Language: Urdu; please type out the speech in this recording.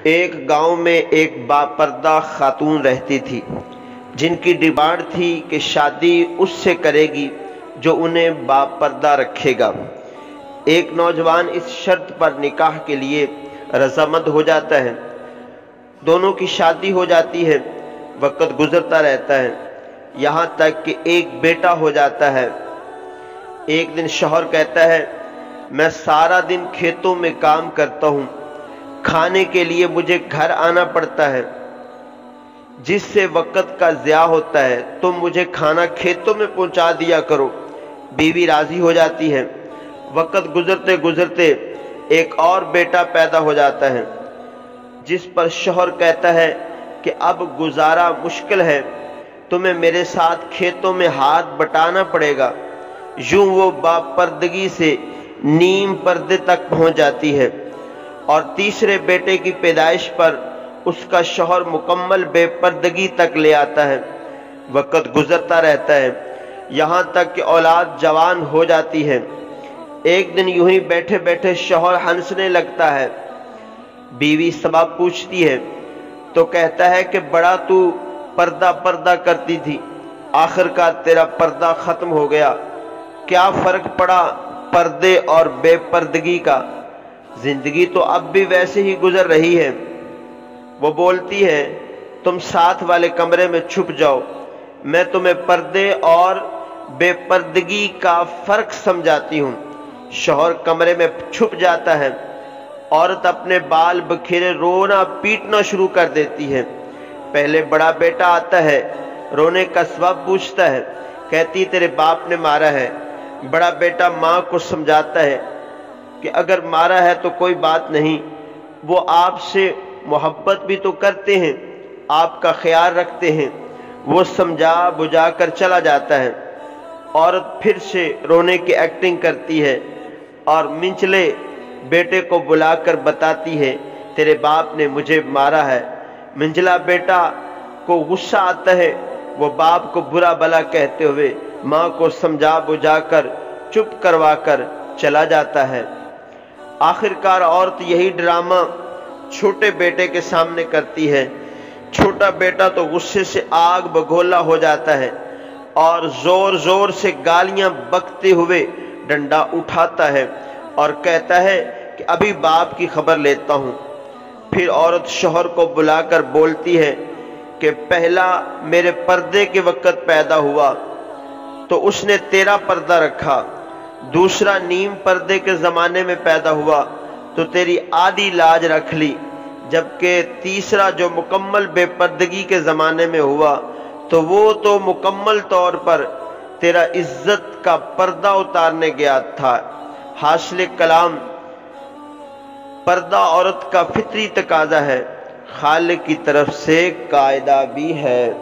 ایک گاؤں میں ایک باپردہ خاتون رہتی تھی جن کی ڈیمانڈ تھی کہ شادی اس سے کرے گی جو انہیں باپردہ رکھے گا۔ ایک نوجوان اس شرط پر نکاح کے لیے رضامند ہو جاتا ہے۔ دونوں کی شادی ہو جاتی ہے۔ وقت گزرتا رہتا ہے، یہاں تک کہ ایک بیٹا ہو جاتا ہے۔ ایک دن شوہر کہتا ہے، میں سارا دن کھیتوں میں کام کرتا ہوں، کھانے کے لیے مجھے گھر آنا پڑتا ہے، جس سے وقت کا ضیاع ہوتا ہے، تم مجھے کھانا کھیتوں میں پہنچا دیا کرو۔ بیوی راضی ہو جاتی ہے۔ وقت گزرتے گزرتے ایک اور بیٹا پیدا ہو جاتا ہے، جس پر شوہر کہتا ہے کہ اب گزارا مشکل ہے، تمہیں میرے ساتھ کھیتوں میں ہاتھ بٹانا پڑے گا۔ یوں وہ باپردگی سے نیم پردے تک پہنچ جاتی ہے، اور تیسرے بیٹے کی پیدائش پر اس کا شوہر مکمل بے پردگی تک لے آتا ہے۔ وقت گزرتا رہتا ہے، یہاں تک کہ اولاد جوان ہو جاتی ہے۔ ایک دن یوں ہی بیٹھے بیٹھے شوہر ہنسنے لگتا ہے۔ بیوی سبب پوچھتی ہے تو کہتا ہے کہ بڑا تو پردہ کرتی تھی، آخر کار تیرا پردہ ختم ہو گیا، کیا فرق پڑا پردے اور بے پردگی کا؟ زندگی تو اب بھی ویسے ہی گزر رہی ہے۔ وہ بولتی ہے، تم ساتھ والے کمرے میں چھپ جاؤ، میں تمہیں پردے اور بے پردگی کا فرق سمجھاتی ہوں۔ شوہر کمرے میں چھپ جاتا ہے۔ عورت اپنے بال بکھیرے رونا پیٹنا شروع کر دیتی ہے۔ پہلے بڑا بیٹا آتا ہے، رونے کا سبب پوچھتا ہے، کہتی تیرے باپ نے مارا ہے۔ بڑا بیٹا ماں کو سمجھاتا ہے کہ اگر مارا ہے تو کوئی بات نہیں، وہ آپ سے محبت بھی تو کرتے ہیں، آپ کا خیال رکھتے ہیں۔ وہ سمجھا بجھا کر چلا جاتا ہے۔ عورت پھر سے رونے کی ایکٹنگ کرتی ہے اور منچلے بیٹے کو بلا کر بتاتی ہے، تیرے باپ نے مجھے مارا ہے۔ منجلا بیٹا کو غصہ آتا ہے، وہ باپ کو برا بھلا کہتے ہوئے ماں کو سمجھا بجھا کر چپ کروا کر چلا جاتا ہے۔ آخرکار عورت یہی ڈرامہ چھوٹے بیٹے کے سامنے کرتی ہے۔ چھوٹا بیٹا تو غصے سے آگ بگولا ہو جاتا ہے اور زور زور سے گالیاں بکتے ہوئے ڈنڈا اٹھاتا ہے اور کہتا ہے کہ ابھی باپ کی خبر لیتا ہوں۔ پھر عورت شوہر کو بلا کر بولتی ہے کہ پہلا میرے پردے کے وقت پیدا ہوا تو اس نے تیرا پردہ رکھا، دوسرا نیم پردے کے زمانے میں پیدا ہوا تو تیری آدھی لاج رکھ لی، جبکہ تیسرا جو مکمل بے پردگی کے زمانے میں ہوا تو وہ تو مکمل طور پر تیرا عزت کا پردہ اتارنے گیا تھا۔ حاصل کلام، پردہ عورت کا فطری تقاضا ہے، خالق کی طرف سے قاعدہ بھی ہے۔